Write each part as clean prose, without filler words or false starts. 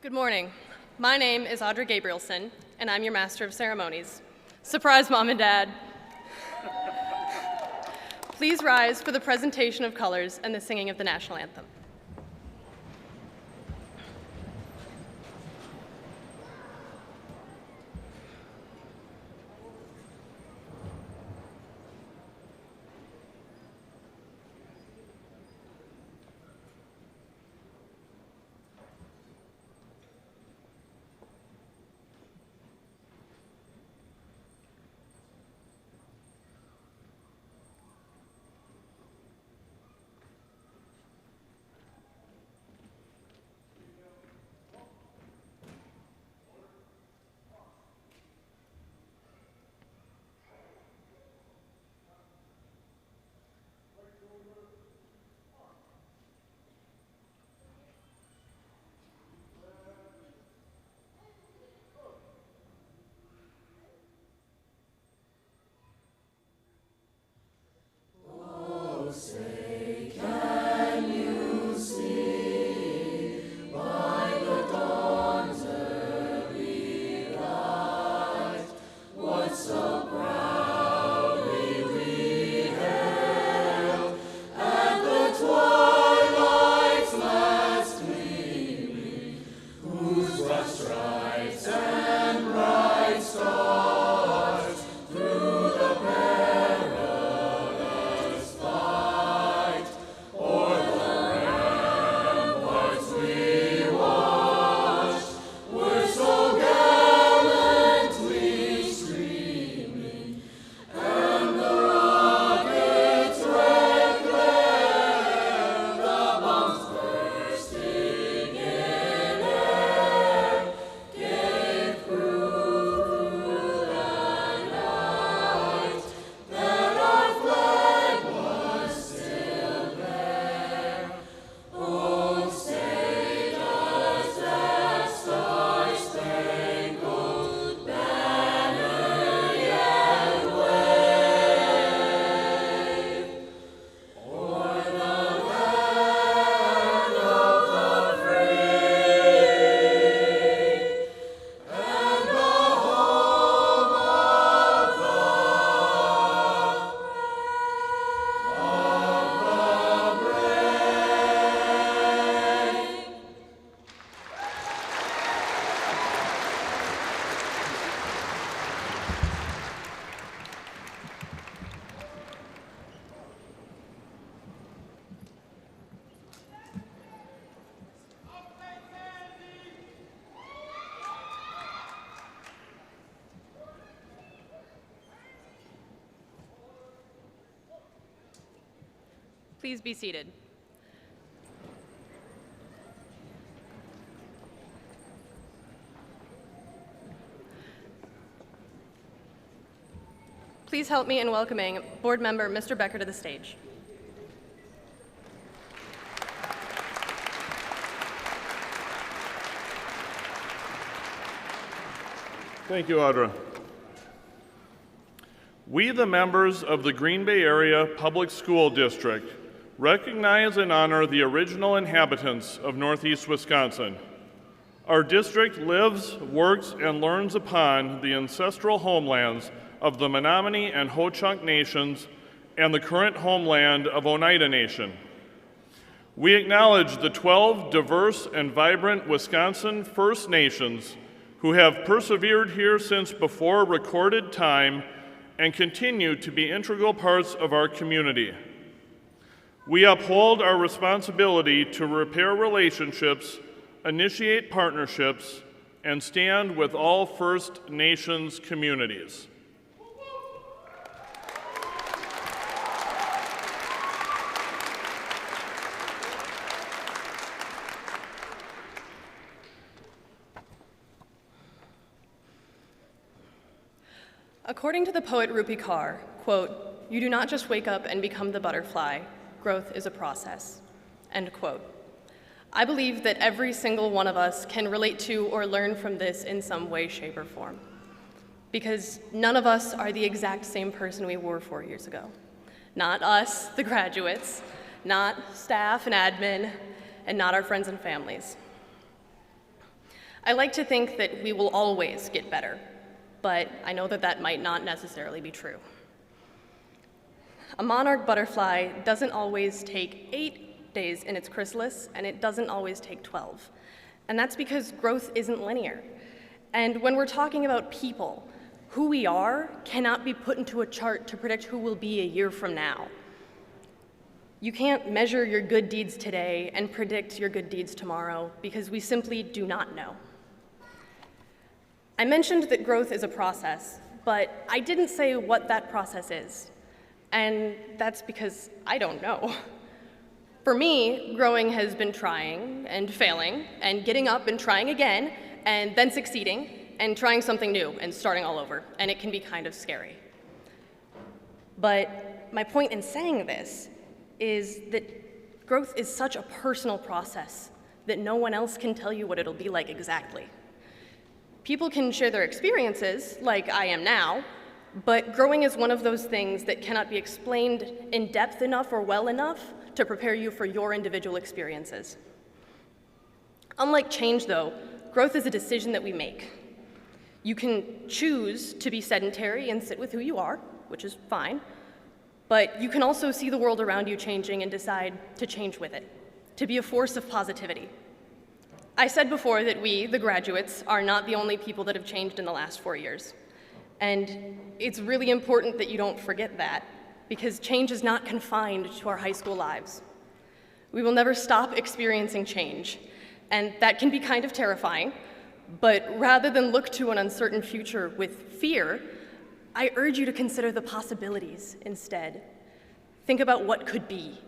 Good morning. My name is Audrey Gabrielson, and I'm your Master of Ceremonies. Surprise, Mom and Dad. Please rise for the presentation of colors and the singing of the national anthem. Please be seated. Please help me in welcoming Board Member Mr. Becker to the stage. Thank you, Audra. We, the members of the Green Bay Area Public School District, recognize and honor the original inhabitants of Northeast Wisconsin. Our district lives, works, and learns upon the ancestral homelands of the Menominee and Ho-Chunk nations and the current homeland of Oneida Nation. We acknowledge the 12 diverse and vibrant Wisconsin First Nations who have persevered here since before recorded time and continue to be integral parts of our community. We uphold our responsibility to repair relationships, initiate partnerships, and stand with all First Nations communities. According to the poet Rupi Kaur, quote, "You do not just wake up and become the butterfly. Growth is a process," end quote. I believe that every single one of us can relate to or learn from this in some way, shape, or form. Because none of us are the exact same person we were 4 years ago. Not us, the graduates, not staff and admin, and not our friends and families. I like to think that we will always get better, but I know that that might not necessarily be true. A monarch butterfly doesn't always take 8 days in its chrysalis, and it doesn't always take 12. And that's because growth isn't linear. And when we're talking about people, who we are cannot be put into a chart to predict who we'll be a year from now. You can't measure your good deeds today and predict your good deeds tomorrow because we simply do not know. I mentioned that growth is a process, but I didn't say what that process is. And that's because I don't know. For me, growing has been trying and failing and getting up and trying again and then succeeding and trying something new and starting all over, and it can be kind of scary. But my point in saying this is that growth is such a personal process that no one else can tell you what it'll be like exactly. People can share their experiences, like I am now, but growing is one of those things that cannot be explained in depth enough or well enough to prepare you for your individual experiences. Unlike change, though, growth is a decision that we make. You can choose to be sedentary and sit with who you are, which is fine, but you can also see the world around you changing and decide to change with it, to be a force of positivity. I said before that we, the graduates, are not the only people that have changed in the last 4 years. And it's really important that you don't forget that, because change is not confined to our high school lives. We will never stop experiencing change, and that can be kind of terrifying, but rather than look to an uncertain future with fear, I urge you to consider the possibilities instead. Think about what could be,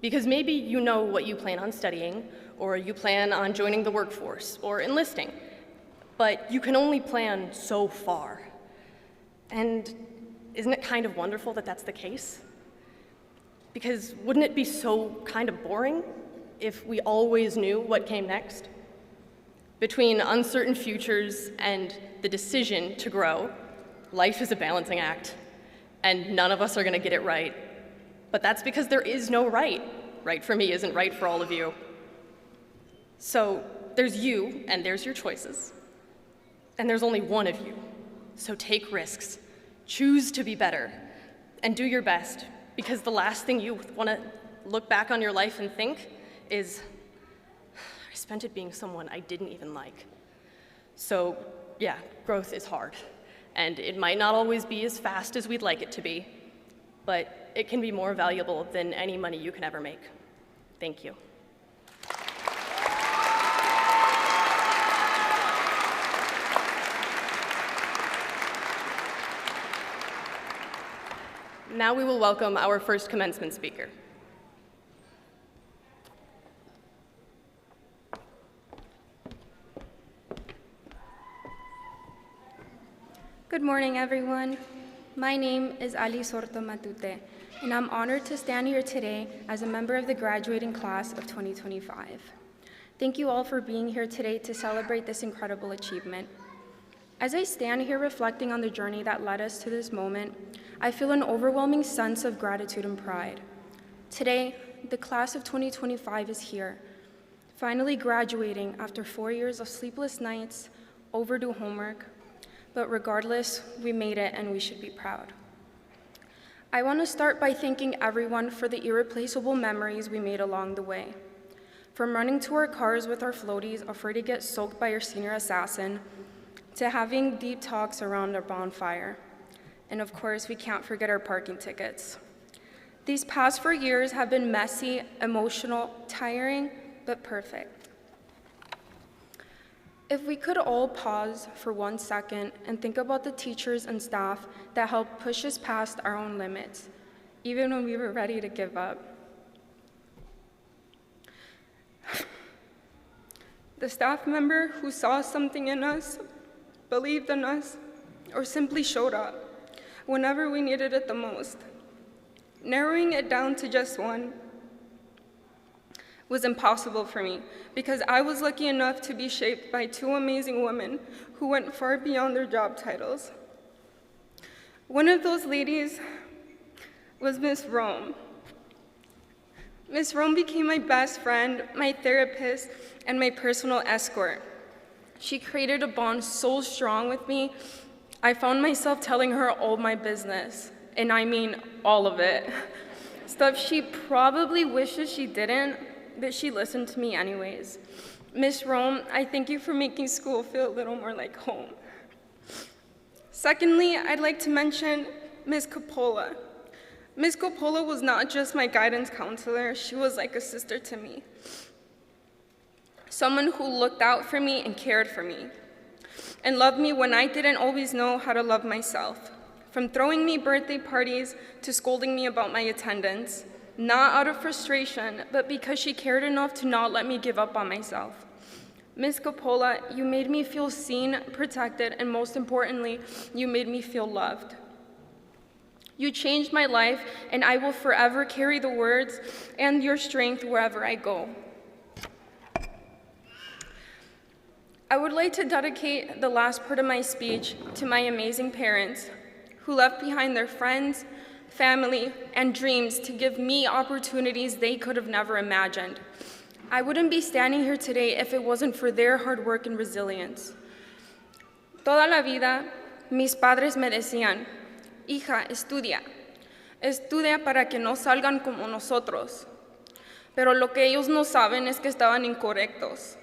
because maybe you know what you plan on studying, or you plan on joining the workforce, or enlisting, but you can only plan so far. And isn't it kind of wonderful that that's the case? Because wouldn't it be so kind of boring if we always knew what came next? Between uncertain futures and the decision to grow, life is a balancing act, and none of us are gonna get it right. But that's because there is no right. Right for me isn't right for all of you. So there's you, and there's your choices. And there's only one of you. So take risks, choose to be better, and do your best, because the last thing you want to look back on your life and think is, I spent it being someone I didn't even like. So yeah, growth is hard, and it might not always be as fast as we'd like it to be, but it can be more valuable than any money you can ever make. Thank you. Now we will welcome our first commencement speaker. Good morning, everyone. My name is Ali Sorto Matute, and I'm honored to stand here today as a member of the graduating class of 2025. Thank you all for being here today to celebrate this incredible achievement. As I stand here reflecting on the journey that led us to this moment, I feel an overwhelming sense of gratitude and pride. Today, the class of 2025 is here, finally graduating after 4 years of sleepless nights, overdue homework, but regardless, we made it and we should be proud. I want to start by thanking everyone for the irreplaceable memories we made along the way. From running to our cars with our floaties, afraid to get soaked by our senior assassin, to having deep talks around our bonfire. And of course, we can't forget our parking tickets. These past 4 years have been messy, emotional, tiring, but perfect. If we could all pause for 1 second and think about the teachers and staff that helped push us past our own limits, even when we were ready to give up. The staff member who saw something in us, believed in us, or simply showed up whenever we needed it the most. Narrowing it down to just one was impossible for me because I was lucky enough to be shaped by 2 amazing women who went far beyond their job titles. One of those ladies was Miss Rome. Miss Rome became my best friend, my therapist, and my personal escort. She created a bond so strong with me, I found myself telling her all my business, and I mean all of it. Stuff she probably wishes she didn't, but she listened to me anyways. Miss Rome, I thank you for making school feel a little more like home. Secondly, I'd like to mention Ms. Coppola. Ms. Coppola was not just my guidance counselor, she was like a sister to me. Someone who looked out for me and cared for me, and loved me when I didn't always know how to love myself. From throwing me birthday parties to scolding me about my attendance, not out of frustration, but because she cared enough to not let me give up on myself. Ms. Coppola, you made me feel seen, protected, and most importantly, you made me feel loved. You changed my life, and I will forever carry the words and your strength wherever I go. I would like to dedicate the last part of my speech to my amazing parents who left behind their friends, family, and dreams to give me opportunities they could have never imagined. I wouldn't be standing here today if it wasn't for their hard work and resilience. Toda la vida, mis padres me decían, hija, estudia. Estudia para que no salgan como nosotros. Pero lo que ellos no saben es que estaban incorrectos.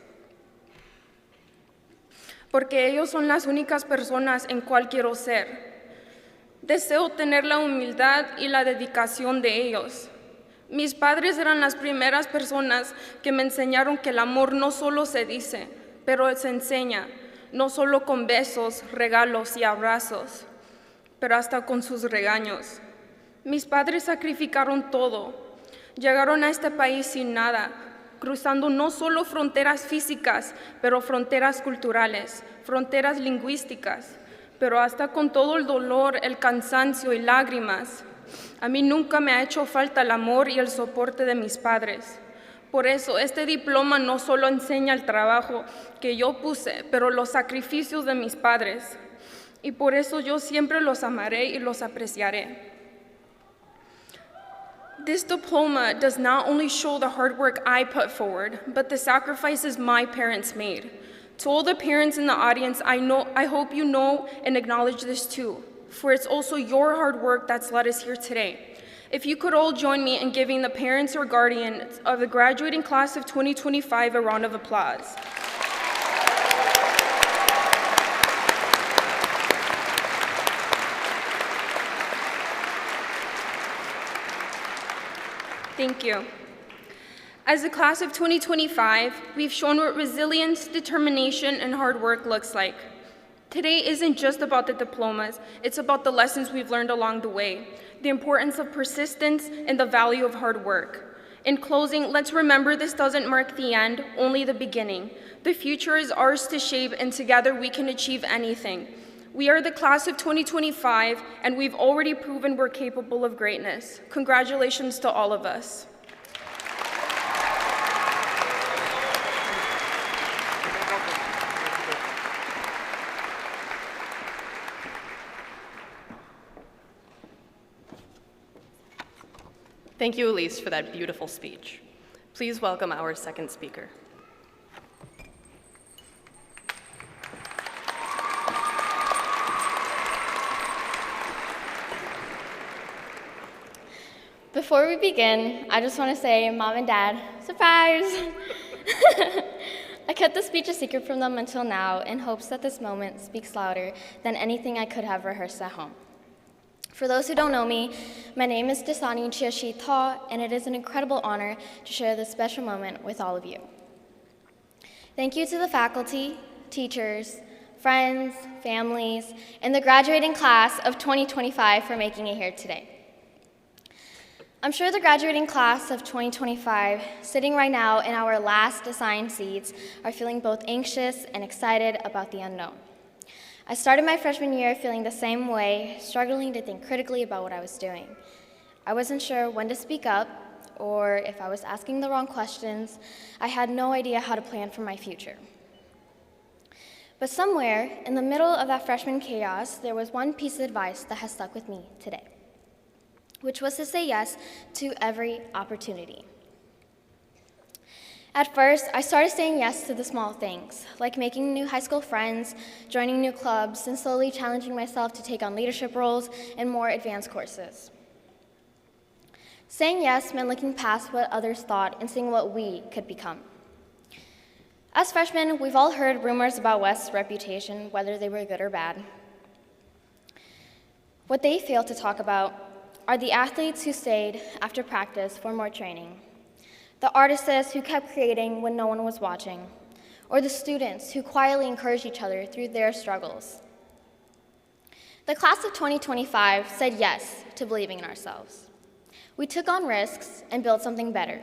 Porque ellos son las únicas personas en cual quiero ser. Deseo tener la humildad y la dedicación de ellos. Mis padres eran las primeras personas que me enseñaron que el amor no solo se dice, pero se enseña, no solo con besos, regalos y abrazos, pero hasta con sus regaños. Mis padres sacrificaron todo. Llegaron a este país sin nada, cruzando no solo fronteras físicas, pero fronteras culturales, fronteras lingüísticas, pero hasta con todo el dolor, el cansancio y lágrimas. A mí nunca me ha hecho falta el amor y el soporte de mis padres. Por eso, este diploma no solo enseña el trabajo que yo puse, pero los sacrificios de mis padres. Y por eso yo siempre los amaré y los apreciaré. This diploma does not only show the hard work I put forward, but the sacrifices my parents made. To all the parents in the audience, I hope you know and acknowledge this too, for it's also your hard work that's led us here today. If you could all join me in giving the parents or guardians of the graduating class of 2025 a round of applause. Thank you. As the class of 2025, we've shown what resilience, determination, and hard work looks like. Today isn't just about the diplomas, it's about the lessons we've learned along the way, the importance of persistence, and the value of hard work. In closing, let's remember this doesn't mark the end, only the beginning. The future is ours to shape, and together we can achieve anything. We are the class of 2025, and we've already proven we're capable of greatness. Congratulations to all of us. Thank you, Elise, for that beautiful speech. Please welcome our second speaker. Before we begin, I just want to say, Mom and Dad, surprise! I kept the speech a secret from them until now in hopes that this moment speaks louder than anything I could have rehearsed at home. For those who don't know me, my name is Dasani Chiashi Tha, and it is an incredible honor to share this special moment with all of you. Thank you to the faculty, teachers, friends, families, and the graduating class of 2025 for making it here today. I'm sure the graduating class of 2025, sitting right now in our last assigned seats, are feeling both anxious and excited about the unknown. I started my freshman year feeling the same way, struggling to think critically about what I was doing. I wasn't sure when to speak up, or if I was asking the wrong questions. I had no idea how to plan for my future. But somewhere in the middle of that freshman chaos, there was one piece of advice that has stuck with me today, which was to say yes to every opportunity. At first, I started saying yes to the small things, like making new high school friends, joining new clubs, and slowly challenging myself to take on leadership roles and more advanced courses. Saying yes meant looking past what others thought and seeing what we could become. As freshmen, we've all heard rumors about West's reputation, whether they were good or bad. What they fail to talk about are the athletes who stayed after practice for more training, the artists who kept creating when no one was watching, or the students who quietly encouraged each other through their struggles. The class of 2025 said yes to believing in ourselves. We took on risks and built something better.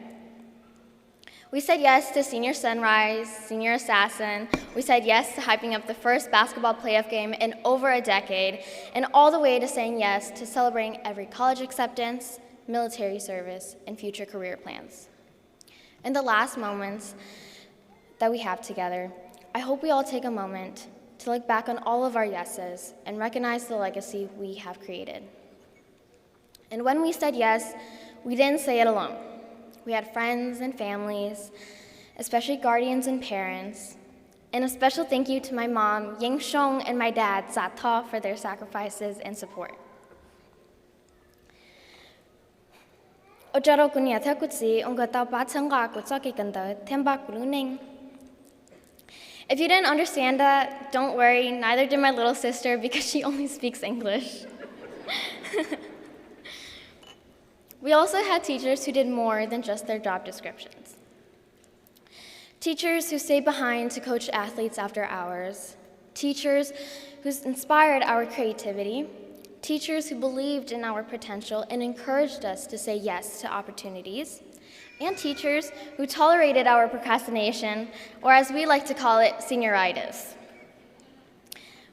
We said yes to Senior Sunrise, Senior Assassin. We said yes to hyping up the first basketball playoff game in over a decade, and all the way to saying yes to celebrating every college acceptance, military service, and future career plans. In the last moments that we have together, I hope we all take a moment to look back on all of our yeses and recognize the legacy we have created. And when we said yes, we didn't say it alone. We had friends and families, especially guardians and parents, and a special thank you to my mom, Ying Shong, and my dad, Zata, for their sacrifices and support. If you didn't understand that, don't worry, neither did my little sister because she only speaks English. We also had teachers who did more than just their job descriptions. Teachers who stayed behind to coach athletes after hours, teachers who inspired our creativity, teachers who believed in our potential and encouraged us to say yes to opportunities, and teachers who tolerated our procrastination, or as we like to call it, senioritis.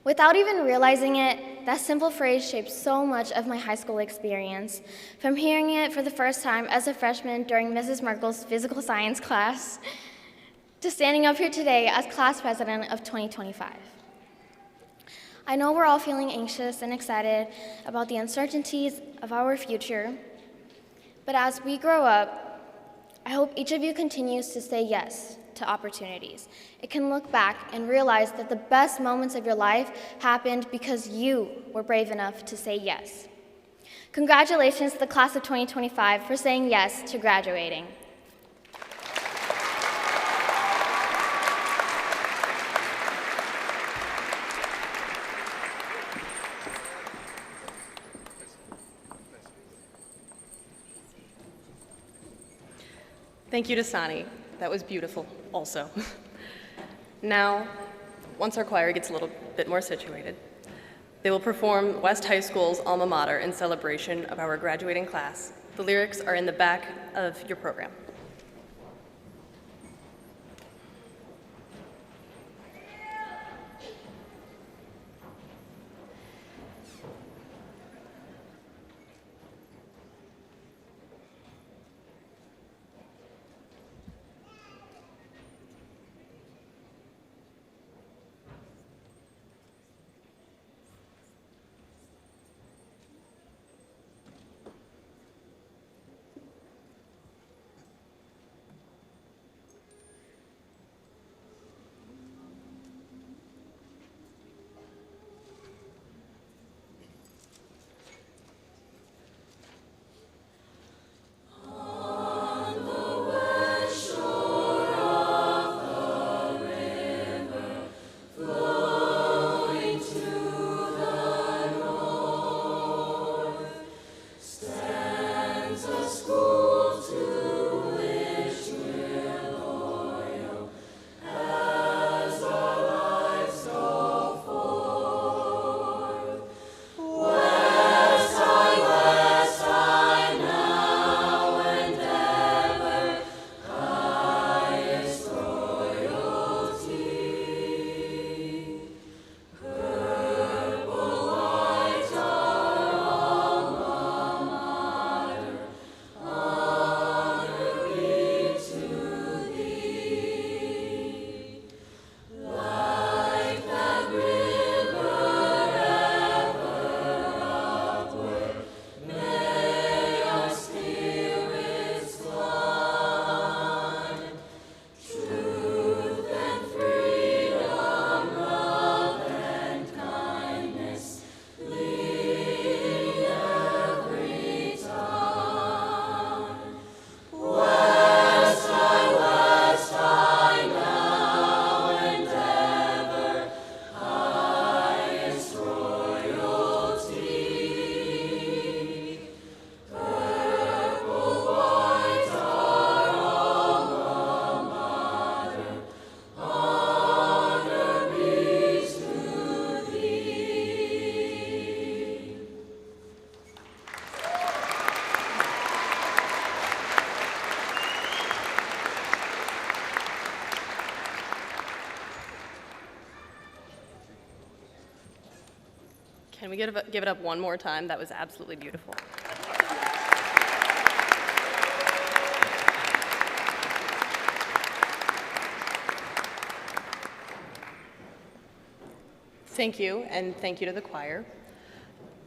Without even realizing it, that simple phrase shaped so much of my high school experience, from hearing it for the first time as a freshman during Mrs. Merkel's physical science class, to standing up here today as class president of 2025. I know we're all feeling anxious and excited about the uncertainties of our future, but as we grow up, I hope each of you continues to say yes to opportunities. It can look back and realize that the best moments of your life happened because you were brave enough to say yes. Congratulations to the class of 2025 for saying yes to graduating. Thank you to Sani. That was beautiful also. Now, once our choir gets a little bit more situated, they will perform West High School's alma mater in celebration of our graduating class. The lyrics are in the back of your program. Can we give it up one more time? That was absolutely beautiful. Thank you, and thank you to the choir.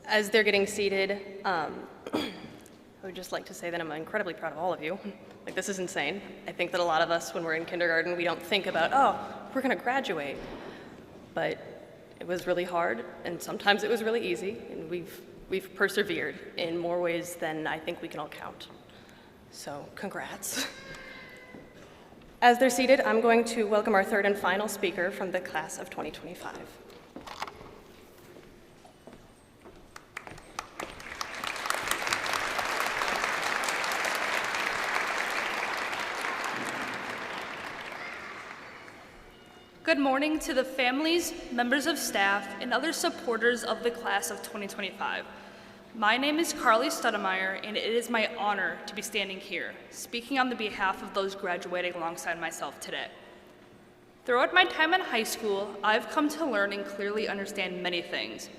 As they're getting seated, I would just like to say that I'm incredibly proud of all of you. Like, this is insane. I think that a lot of us, when we're in kindergarten, we don't think about, oh, we're gonna graduate. But it was really hard, and sometimes it was really easy, and we've persevered in more ways than I think we can all count. So, congrats. As they're seated, I'm going to welcome our third and final speaker from the class of 2025. Good morning to the families, members of staff, and other supporters of the class of 2025. My name is Carly Studemeyer, and it is my honor to be standing here, speaking on the behalf of those graduating alongside myself today. Throughout my time in high school, I've come to learn and clearly understand many things.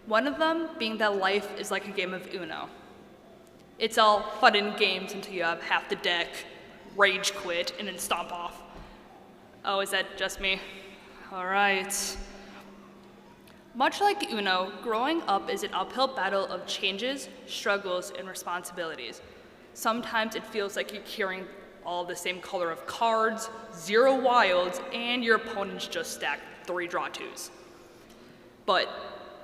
One of them being that life is like a game of Uno. It's all fun and games until you have half the deck, rage quit, and then stomp off. Oh, is that just me? All right. Much like Uno, growing up is an uphill battle of changes, struggles, and responsibilities. Sometimes it feels like you're carrying all the same color of cards, 0 wilds, and your opponents just stacked 3 draw 2s. But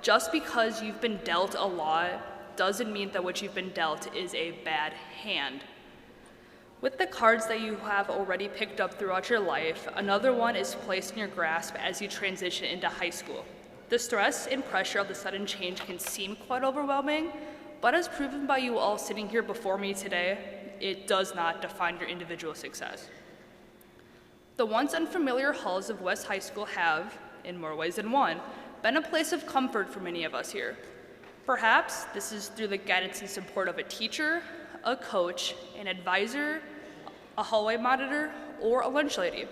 just because you've been dealt a lot doesn't mean that what you've been dealt is a bad hand. With the cards that you have already picked up throughout your life, another one is placed in your grasp as you transition into high school. The stress and pressure of the sudden change can seem quite overwhelming, but as proven by you all sitting here before me today, it does not define your individual success. The once unfamiliar halls of West High School have, in more ways than one, been a place of comfort for many of us here. Perhaps this is through the guidance and support of a teacher, a coach, an advisor, a hallway monitor, or a lunch lady.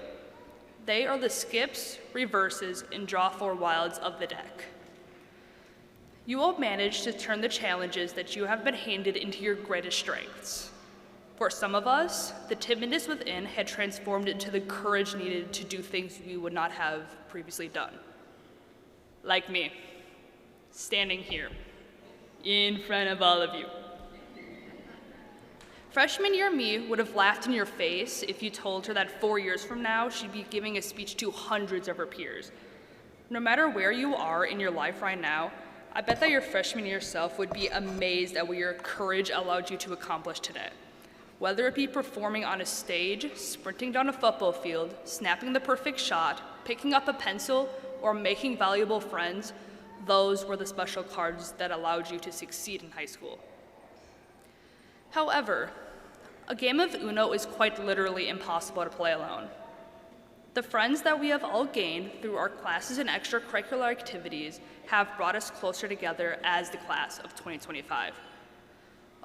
They are the skips, reverses, and draw 4 wilds of the deck. You all managed to turn the challenges that you have been handed into your greatest strengths. For some of us, the timidness within had transformed into the courage needed to do things we would not have previously done. Like me, standing here, in front of all of you. Freshman year me would have laughed in your face if you told her that 4 years from now she'd be giving a speech to hundreds of her peers. No matter where you are in your life right now, I bet that your freshman year self would be amazed at what your courage allowed you to accomplish today. Whether it be performing on a stage, sprinting down a football field, snapping the perfect shot, picking up a pencil, or making valuable friends, those were the special cards that allowed you to succeed in high school. However, a game of Uno is quite literally impossible to play alone. The friends that we have all gained through our classes and extracurricular activities have brought us closer together as the class of 2025.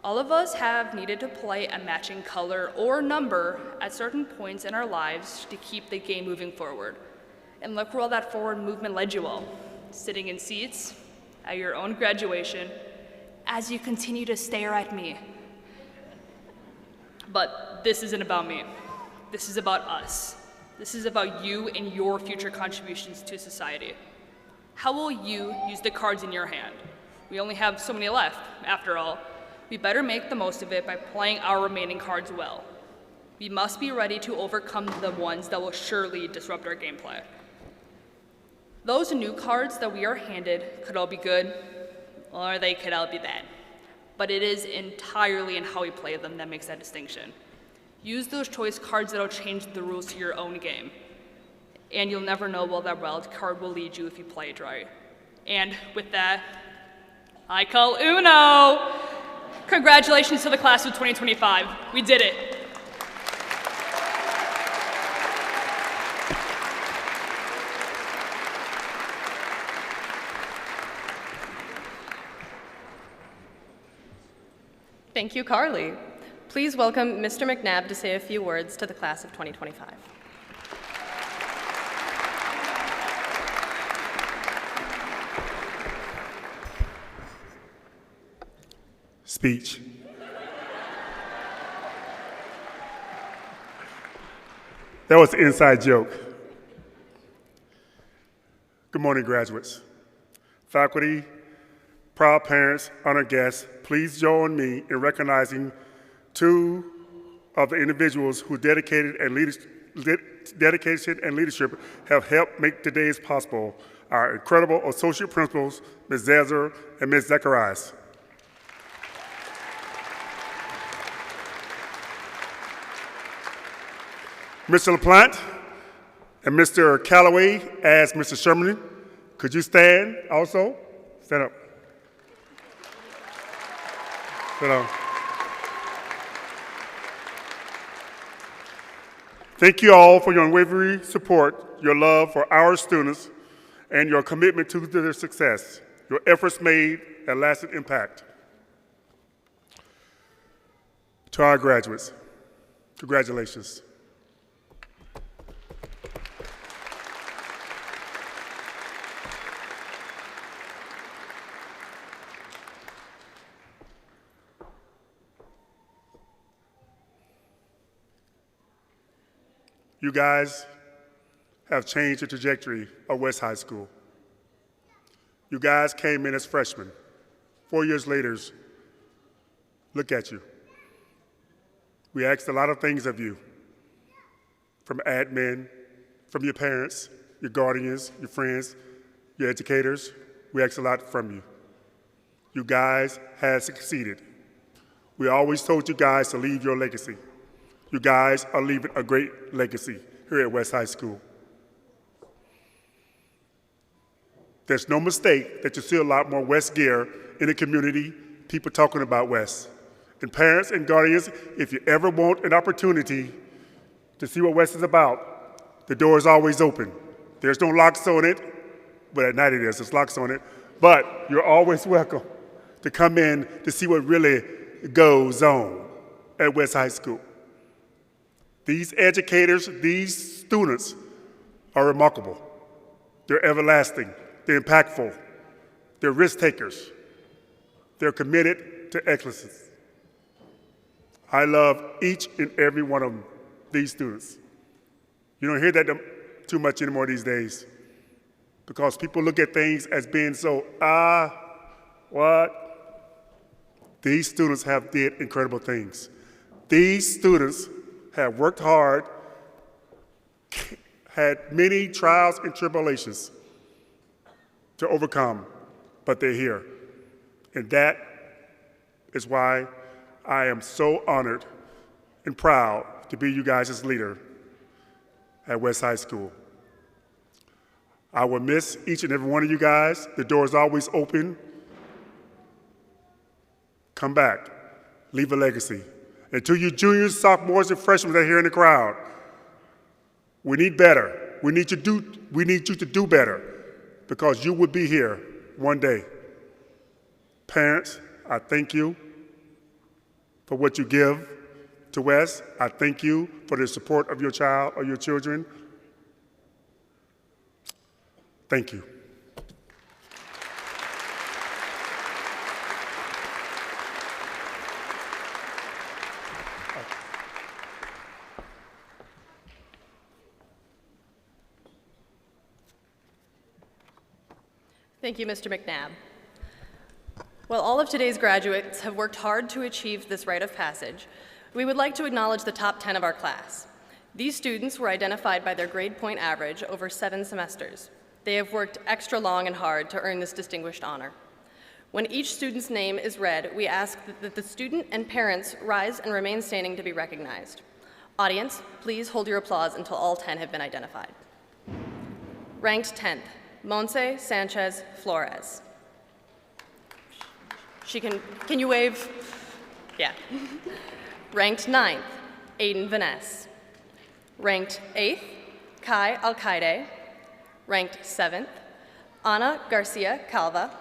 All of us have needed to play a matching color or number at certain points in our lives to keep the game moving forward. And look where all that forward movement led you all, sitting in seats at your own graduation as you continue to stare at me. But this isn't about me. This is about us. This is about you and your future contributions to society. How will you use the cards in your hand? We only have so many left, after all. We better make the most of it by playing our remaining cards well. We must be ready to overcome the ones that will surely disrupt our gameplay. Those new cards that we are handed could all be good, or they could all be bad. But it is entirely in how we play them that makes that distinction. Use those choice cards that'll change the rules to your own game. And you'll never know where that wild card will lead you if you play it right. And with that, I call Uno! Congratulations to the class of 2025. We did it. Thank you, Carly. Please welcome Mr. McNabb to say a few words to the class of 2025. speech. That was an inside joke. Good morning, graduates. Faculty, proud parents, honored guests, please join me in recognizing two of the individuals whose dedication and leadership have helped make today's possible, our incredible associate principals, Ms. Zezer and Ms. Zacharias. Mr. LaPlante and Mr. Calloway, as Mr. Sherman, could you stand also? Stand up. Sit down. Thank you all for your unwavering support, your love for our students, and your commitment to their success. Your efforts made a lasting impact. To our graduates, congratulations. You guys have changed the trajectory of West High School. You guys came in as freshmen. 4 years later, look at you. We asked a lot of things of you, from admin, from your parents, your guardians, your friends, your educators. We asked a lot from you. You guys have succeeded. We always told you guys to leave your legacy. You guys are leaving a great legacy here at West High School. There's no mistake that you see a lot more West gear in the community, people talking about West. And parents and guardians, if you ever want an opportunity to see what West is about, the door is always open. There's no locks on it, but at night there's locks on it. But you're always welcome to come in to see what really goes on at West High School. These educators, these students are remarkable. They're everlasting, they're impactful, they're risk takers, they're committed to excellence. I love each and every one of them, these students. You don't hear that too much anymore these days because people look at things as being so, what? These students have did incredible things. These students have worked hard, had many trials and tribulations to overcome, but they're here. And that is why I am so honored and proud to be you guys' leader at West High School. I will miss each and every one of you guys. The door is always open. Come back, leave a legacy. And to you juniors, sophomores, and freshmen that are here in the crowd, we need better. We need you to do better because you will be here one day. Parents, I thank you for what you give to West. I thank you for the support of your child or your children. Thank you. Thank you, Mr. McNabb. While all of today's graduates have worked hard to achieve this rite of passage, we would like to acknowledge the top 10 of our class. These students were identified by their grade point average over 7 semesters. They have worked extra long and hard to earn this distinguished honor. When each student's name is read, we ask that the student and parents rise and remain standing to be recognized. Audience, please hold your applause until all 10 have been identified. Ranked 10th, Monse Sanchez Flores. Can you wave? Yeah. Ranked 9th, Aiden Vaness. Ranked 8th, Kai Alcaide. Ranked 7th, Ana Garcia Calva.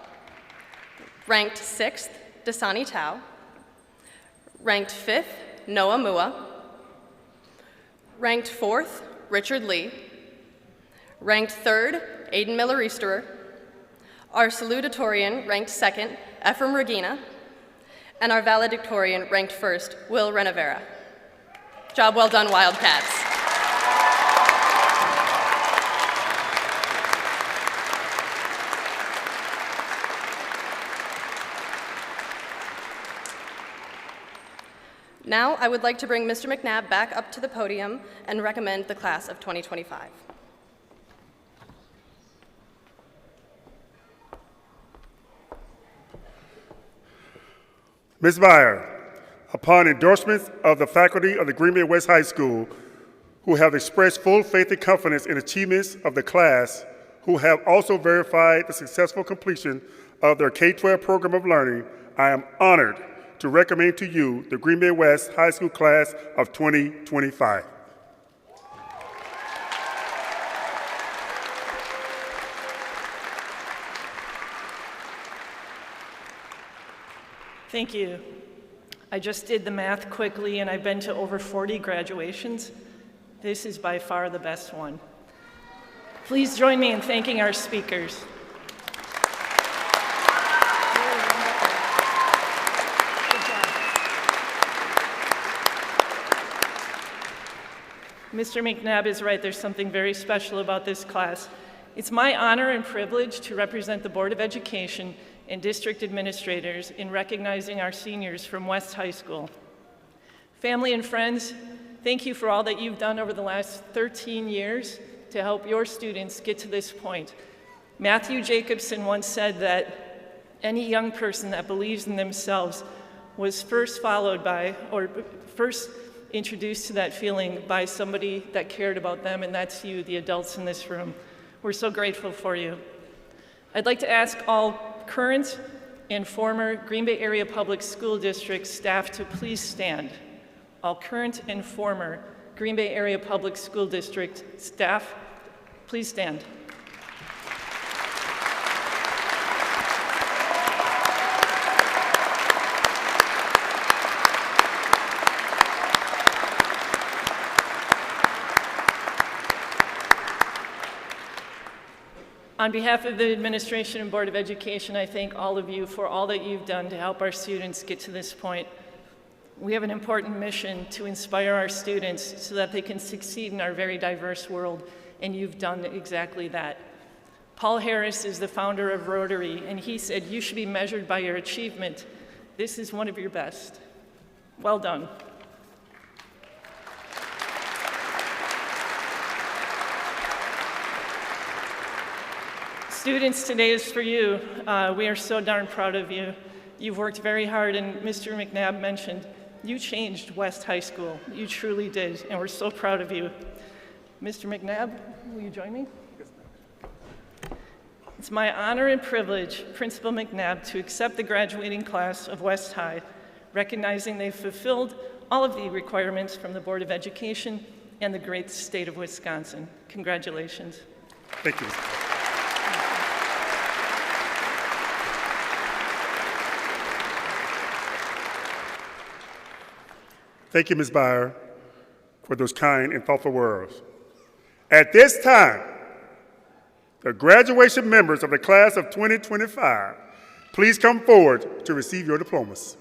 Ranked 6th, Dasani Tao. Ranked 5th, Noah Mua. Ranked 4th, Richard Lee. Ranked 3rd, Aiden Miller-Easterer. Our salutatorian ranked 2nd, Ephraim Regina. And our valedictorian ranked first, Will Renovera. Job well done, Wildcats. Now, I would like to bring Mr. McNabb back up to the podium and recommend the class of 2025. Ms. Meyer, upon endorsements of the faculty of the Green Bay West High School, who have expressed full faith and confidence in achievements of the class, who have also verified the successful completion of their K-12 program of learning, I am honored to recommend to you the Green Bay West High School class of 2025. Thank you. I just did the math quickly, and I've been to over 40 graduations. This is by far the best one. Please join me in thanking our speakers. Mr. McNabb is right, there's something very special about this class. It's my honor and privilege to represent the Board of Education and district administrators in recognizing our seniors from West High School. Family and friends, thank you for all that you've done over the last 13 years to help your students get to this point. Matthew Jacobson once said that any young person that believes in themselves was first introduced to that feeling by somebody that cared about them, and that's you, the adults in this room. We're so grateful for you. I'd like to ask all current and former Green Bay Area Public School District staff to please stand. All current and former Green Bay Area Public School District staff, please stand. On behalf of the Administration and Board of Education, I thank all of you for all that you've done to help our students get to this point. We have an important mission to inspire our students so that they can succeed in our very diverse world, and you've done exactly that. Paul Harris is the founder of Rotary, and he said, "You should be measured by your achievement. This is one of your best." Well done. Students, today is for you. We are so darn proud of you. You've worked very hard, and Mr. McNabb mentioned, you changed West High School. You truly did, and we're so proud of you. Mr. McNabb, will you join me? It's my honor and privilege, Principal McNabb, to accept the graduating class of West High, recognizing they've fulfilled all of the requirements from the Board of Education and the great state of Wisconsin. Congratulations. Thank you. Thank you, Ms. Beyer, for those kind and thoughtful words. At this time, the graduation members of the class of 2025, please come forward to receive your diplomas.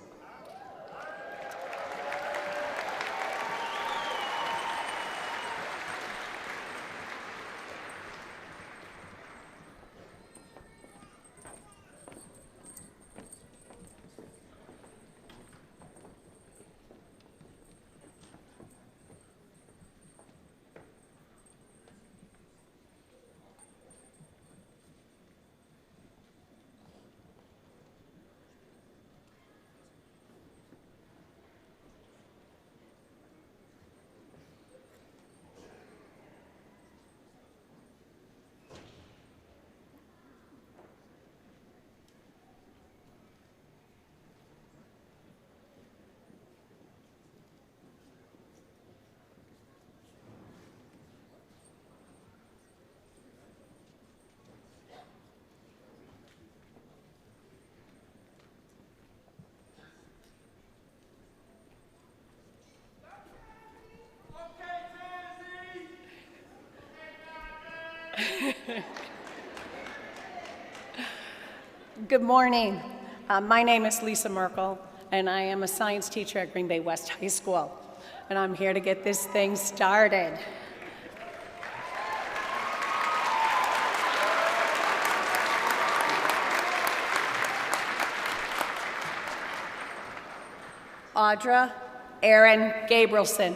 Good morning. My name is Lisa Merkel. and I am a science teacher at Green Bay West High School, and I'm here to get this thing started. Audra Erin Gabrielson.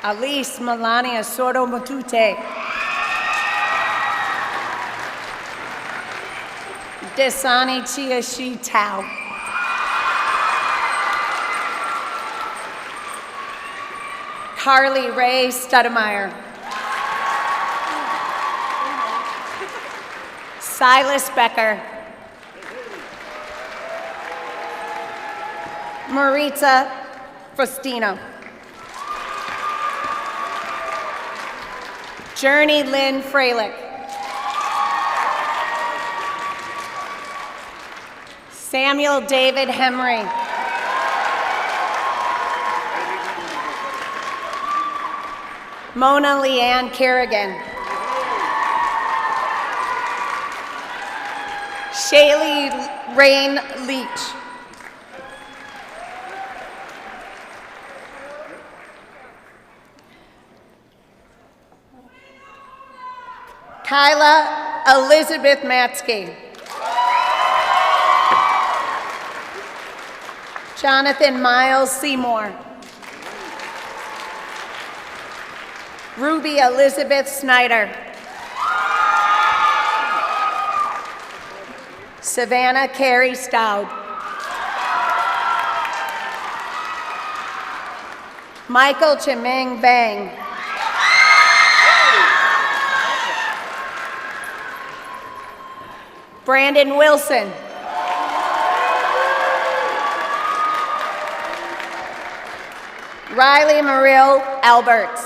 Alice Melania Soto Matute. Desani Chiashi Tao. Carly Ray Studemeyer. Silas Becker. Maritza Faustino. Journey Lynn Freilich. Samuel David Hemry. Mona Leanne Kerrigan. Shaylee Rain Leach. Kyla Elizabeth Matsky. Jonathan Miles Seymour. Ruby Elizabeth Snyder. Savannah Carey Stout. Michael Chiming Bang. Brandon Wilson. Riley Mariel Alberts.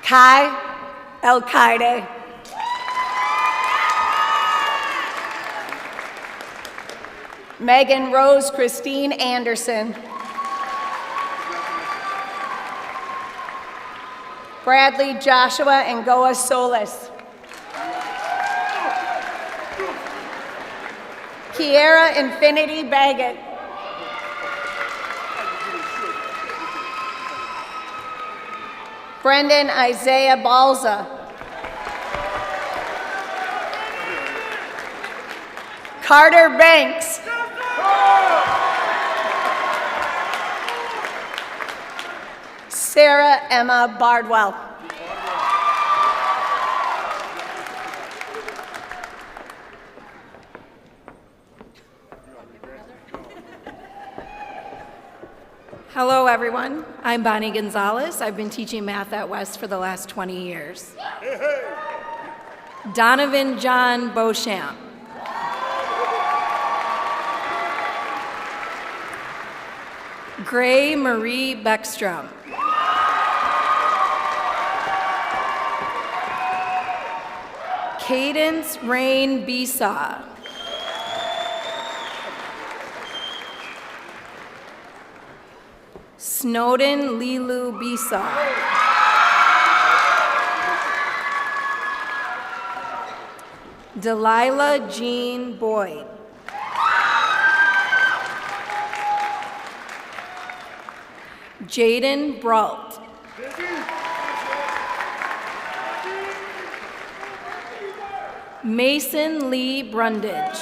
Kai El-Qaeda. Megan Rose Christine Anderson. Bradley Joshua Ngoa Solis. Kiera Infinity Baggett. Brendan Isaiah Balza. Carter Banks. Sarah Emma Bardwell. Hello, everyone. I'm Bonnie Gonzalez. I've been teaching math at West for the last 20 years. Donovan John Beauchamp. Gray Marie Beckstrom. Cadence Rain Besaw. Snowden Lilu Besaw. Delilah Jean Boyd. Jaden Brault. Mason Lee Brundage.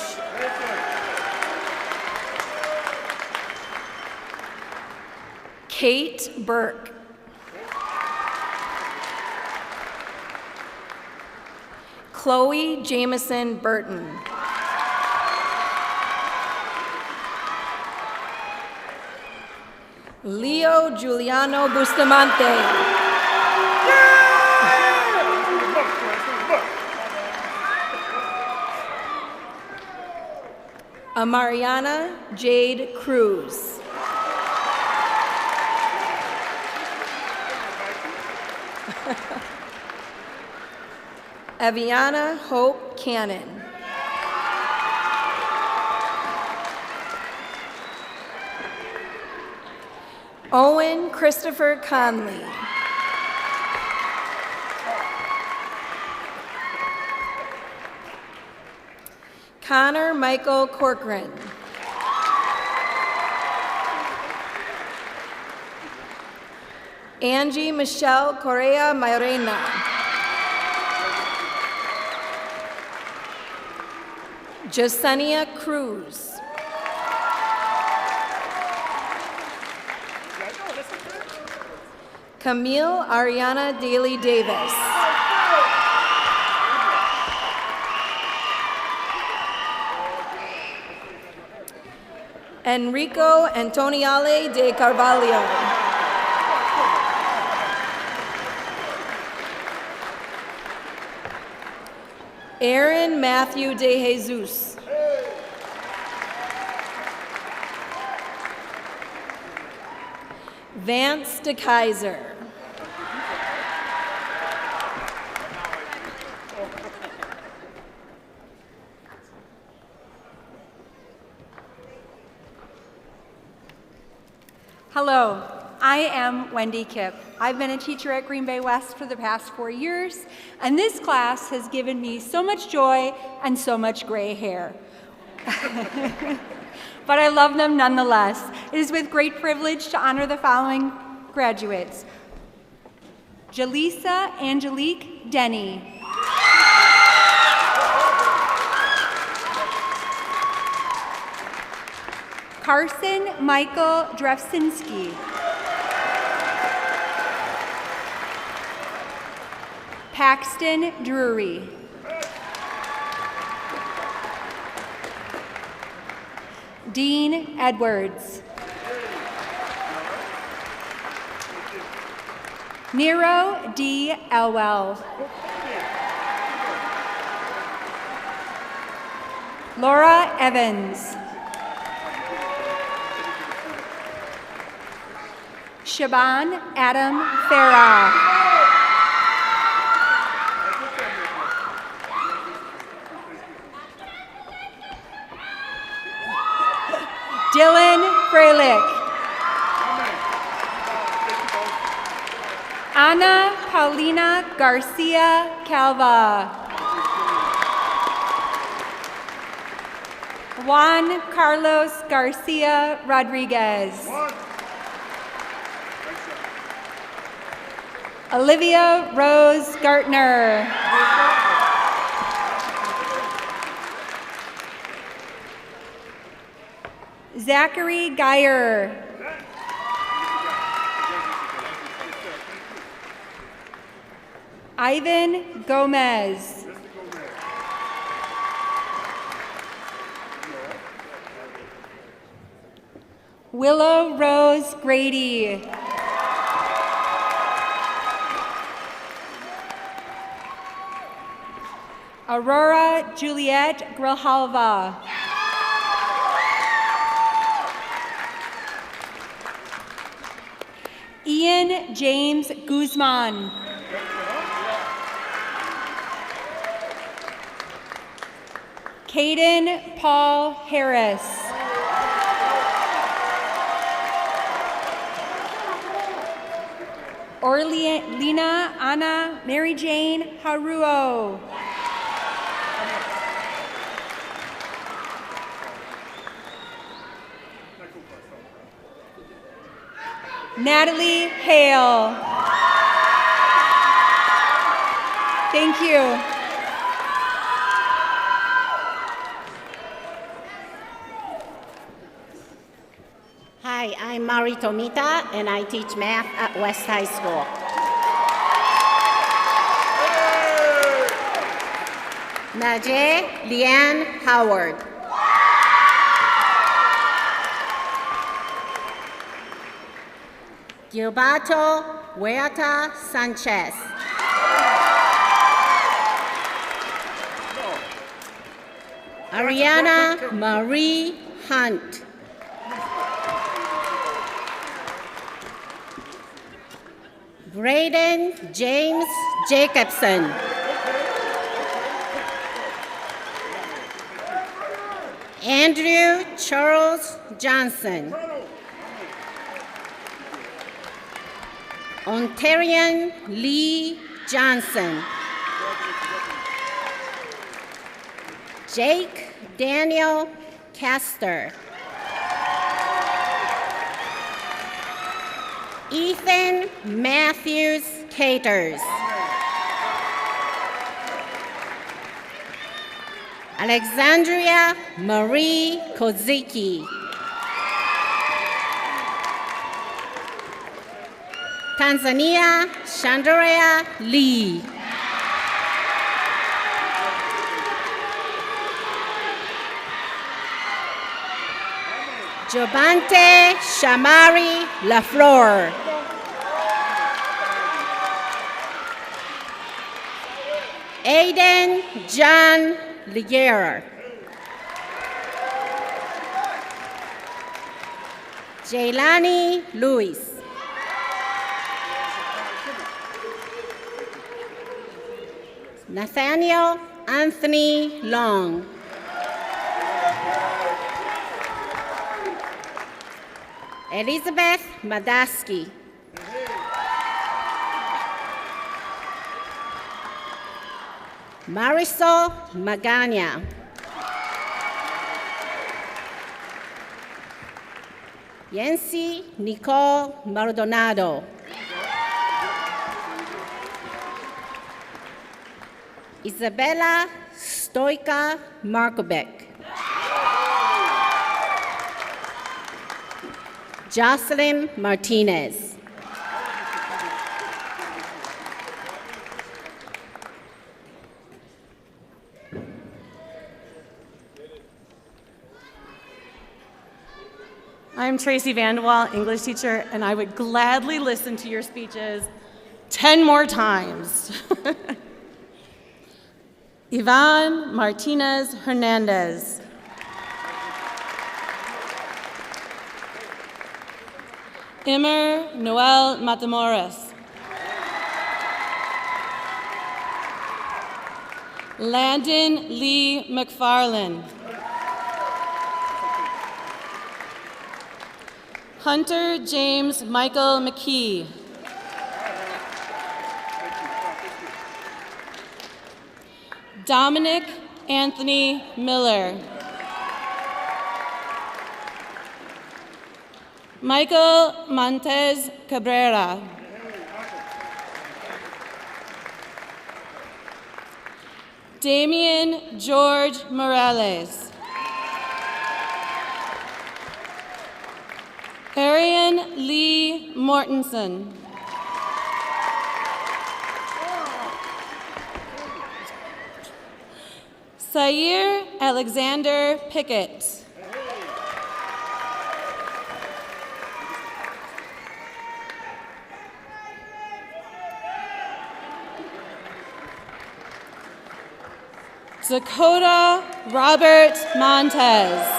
Kate Burke. Chloe Jameson Burton. Leo Giuliano Bustamante. Amariana Jade Cruz. Aviana Hope Cannon. Owen Christopher Conley. Connor Michael Corcoran. Angie Michelle Correa Mairena. Jasenia Cruz. Camille Ariana Daly Davis. Enrico Antoniale de Carvalho. Aaron Matthew de Jesus. Vance de Kaiser. Hello, I am Wendy Kipp. I've been a teacher at Green Bay West for the past 4 years, and this class has given me so much joy and so much gray hair. But I love them nonetheless. It is with great privilege to honor the following graduates. Jaleesa Angelique Denny. Carson Michael Drevsinski. Paxton Drury. Dean Edwards. Nero D. Elwell. Laura Evans. Shaban Adam Farah. Dylan Freilich. Ana Paulina Garcia Calva. Juan Carlos Garcia Rodriguez. Olivia Rose Gartner. Zachary Geyer. Ivan Gomez. Willow Rose Grady. Aurora Juliet Grijalva. Ian James Guzman. Caden Paul Harris. Orlina Anna Mary Jane Haruo. Natalie Hale. Thank you. Hi, I'm Mari Tomita, and I teach math at West High School. Najee Leanne Howard. Gilberto Huerta Sanchez. Ariana Marie Hunt. Braden James Jacobson. Andrew Charles Johnson. Ontarian Lee Johnson. Jake Daniel Castor. Ethan Matthews Caters. Alexandria Marie Kozicki. Tanzania Shandrea Lee. Jobante Shamari Lafleur. Aiden John Liguer. Jaylani Lewis. Nathaniel Anthony Long. Elizabeth Madaski. Marisol Magana. Yancy Nicole Maldonado. Isabella Stoika Markovic. Jocelyn Martinez. I'm Tracy Vanderwall, English teacher, and I would gladly listen to your speeches 10 more times. Ivan Martinez Hernandez. Immer Noel Matamoros. Landon Lee McFarland. Hunter James Michael McKee. Dominic Anthony Miller. Michael Montez Cabrera. Damian George Morales. Arian Lee Mortensen. Sair Alexander Pickett. Dakota Robert Montez.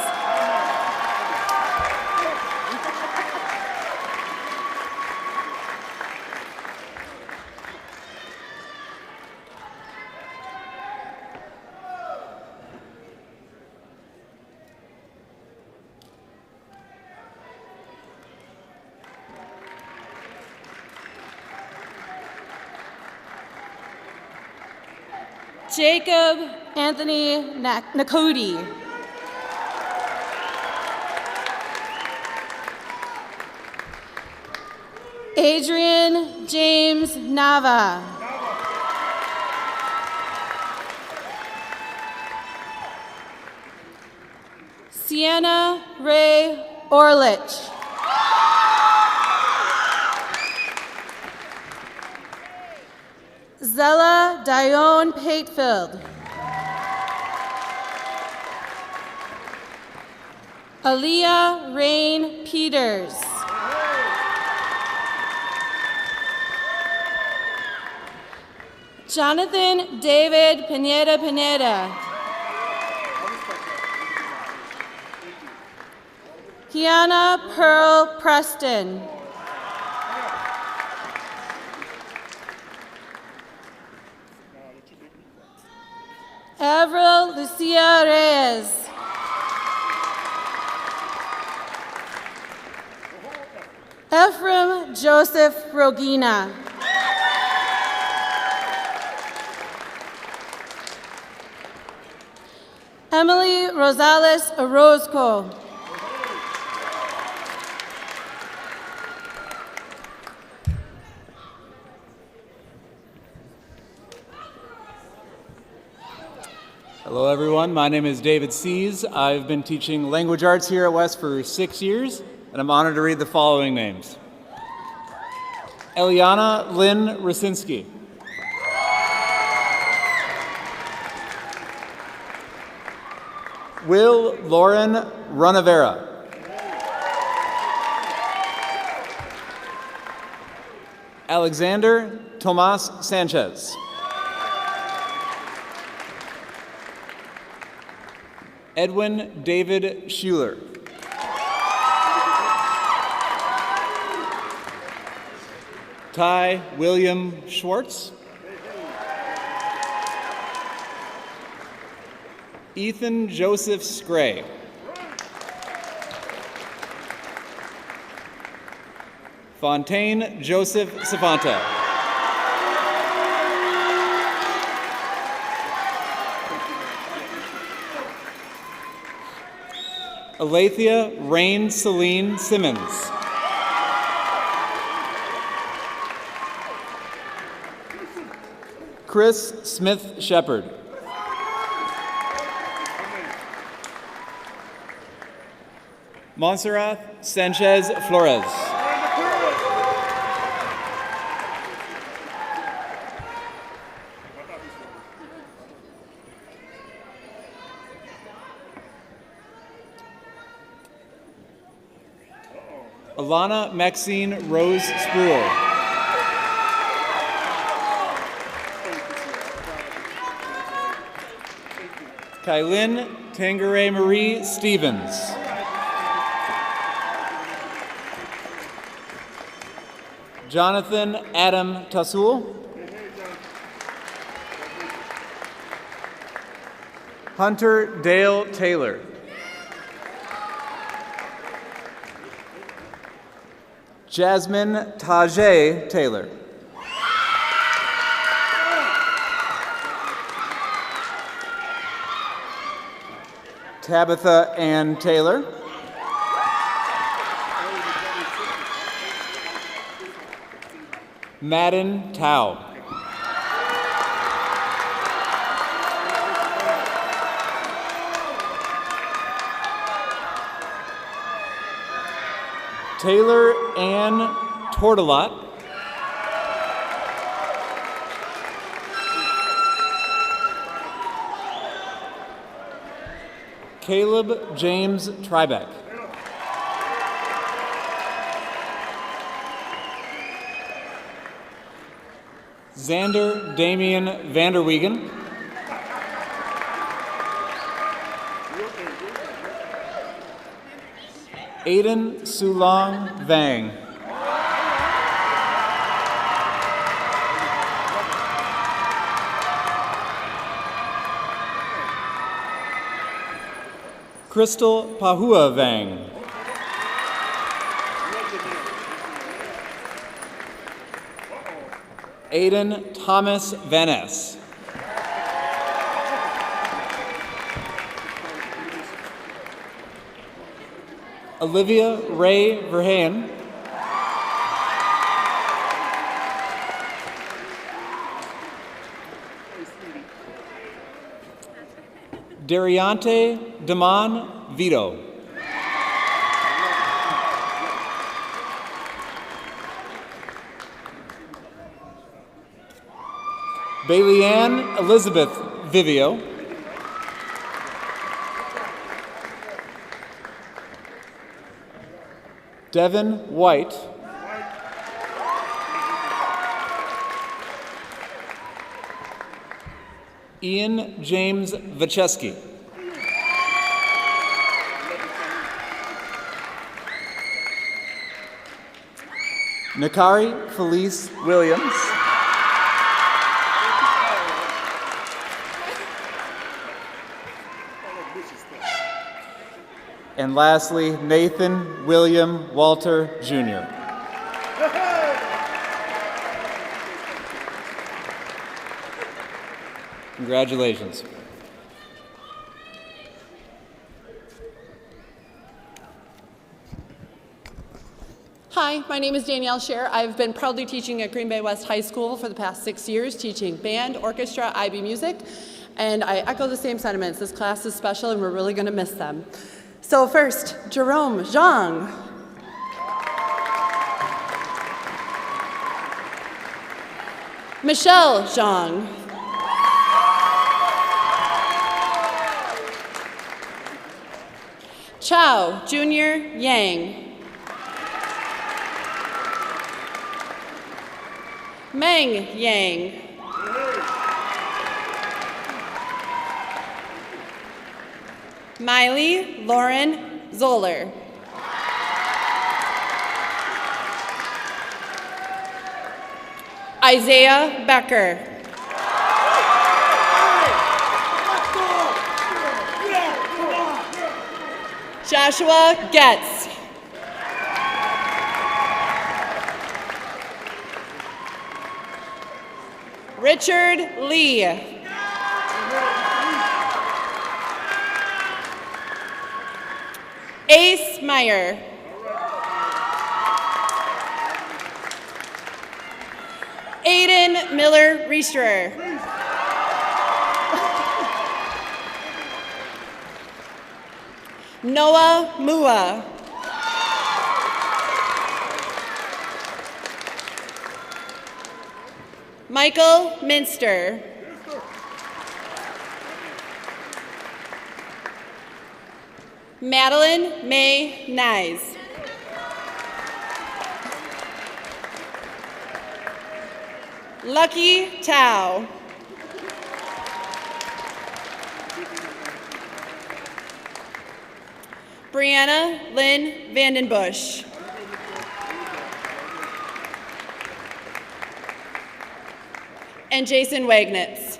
Jacob Anthony Nakodi. Adrian James Nava. Sienna Ray Orlich. Zella Dione Patefield. Aaliyah Rain Peters. Jonathan David Pineda. Kiana Pearl Preston. Avril Lucia Reyes. Ephraim Joseph Rogina. Emily Rosales Orozco. Hello everyone, my name is David Sees. I've been teaching language arts here at West for 6 years, and I'm honored to read the following names. Eliana Lynn Rasinski. Will Lauren Runavera. Alexander Tomas Sanchez. Edwin David Schuler. Ty William Schwartz. Ethan Joseph Scray. Fontaine Joseph Savanta. Alethea Rain Celine Simmons. Chris Smith Shepard. Montserrat Sanchez Flores. Alana Maxine Rose Spruill. Kailin Tangeray Marie Stevens. Jonathan Adam Tasul. Hunter Dale Taylor. Jasmine Tajay Taylor. Tabitha Ann Taylor. Madden Tao. Taylor Ann Tortelot. Caleb James Tribeck. Xander Damian Vanderwegen. Aiden Sulong Vang. Crystal Pahua Vang. Aiden Thomas Van Ness. Olivia Ray Verheyen. Dariante Damon Vito. Bailey Ann Elizabeth Vivio. Devin White. Ian James Vacheski. Nakari Felice Williams. And lastly, Nathan William Walter Jr. Congratulations. Hi, my name is Danielle Scher. I've been proudly teaching at Green Bay West High School for the past 6 years, teaching band, orchestra, IB music, and I echo the same sentiments. This class is special and we're really going to miss them. So first, Jerome Zhang. Michelle Zhang. Chao Junior Yang. Meng Yang. Miley Lauren Zoller. Isaiah Becker. Joshua Getz. Richard Lee. Ace Meyer. Aiden Miller Reestrer. Noah Mua. Michael Minster. Madeline May Nyes. Lucky Tao. Brianna Lynn Vandenbush. And Jason Wagnitz.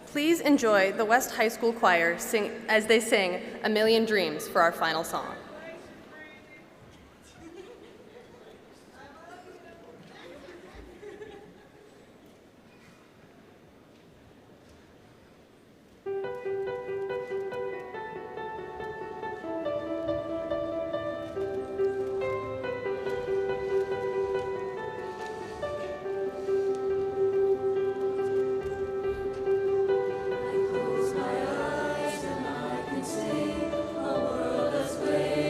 Please enjoy the West High School Choir as they sing "A Million Dreams" for our final song. Close my eyes and I can see a world as great.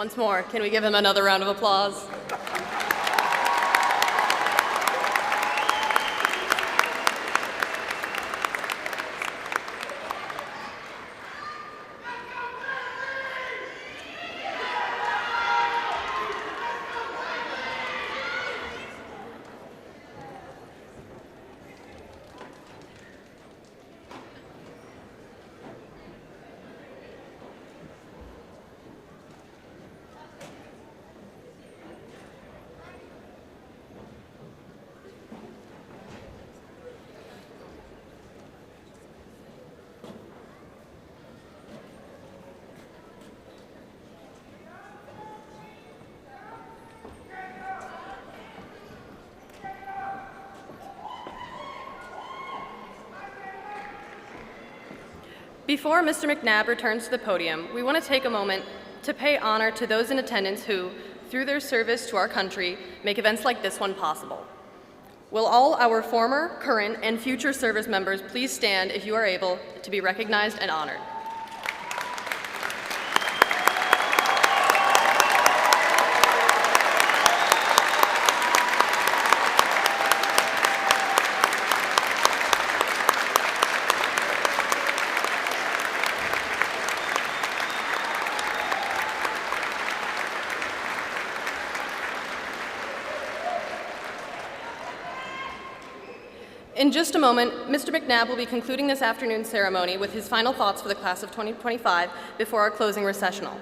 Once more, can we give him another round of applause? Before Mr. McNabb returns to the podium, we want to take a moment to pay honor to those in attendance who, through their service to our country, make events like this one possible. Will all our former, current, and future service members please stand if you are able to be recognized and honored. In just a moment, Mr. McNabb will be concluding this afternoon's ceremony with his final thoughts for the class of 2025 before our closing recessional.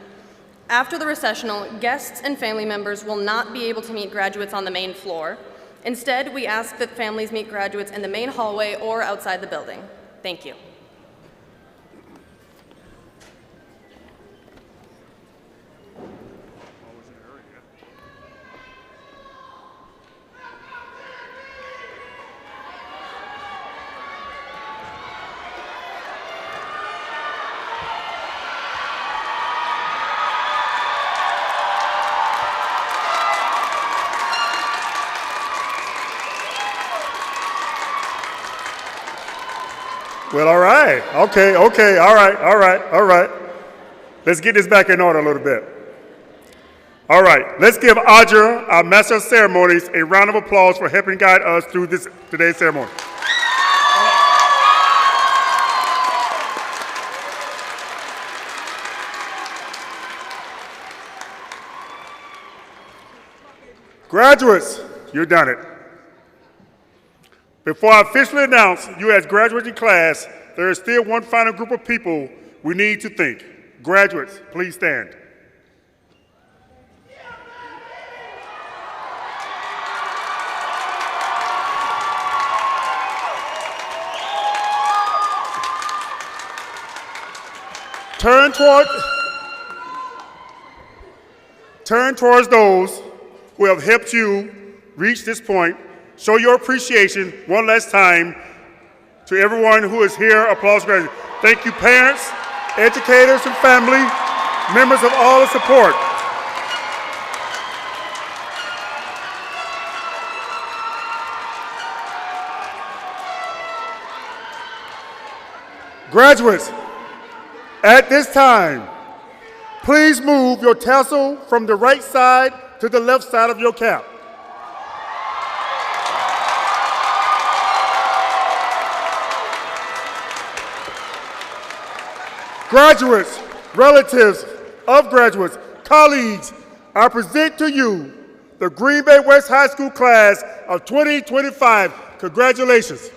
After the recessional, guests and family members will not be able to meet graduates on the main floor. Instead, we ask that families meet graduates in the main hallway or outside the building. Thank you. Well, all right. Okay, all right. Let's get this back in order a little bit. All right, let's give Audra, our Master of Ceremonies, a round of applause for helping guide us through today's ceremony. Graduates, you've done it. Before I officially announce you as graduating class, there is still one final group of people we need to thank. Graduates, please stand. Turn towards those who have helped you reach this point. Show your appreciation one last time to everyone who is here. Applause, graduates. Thank you, parents, educators, and family, members of all the support. Graduates, at this time, please move your tassel from the right side to the left side of your cap. Graduates, relatives of graduates, colleagues, I present to you the Green Bay West High School class of 2025. Congratulations.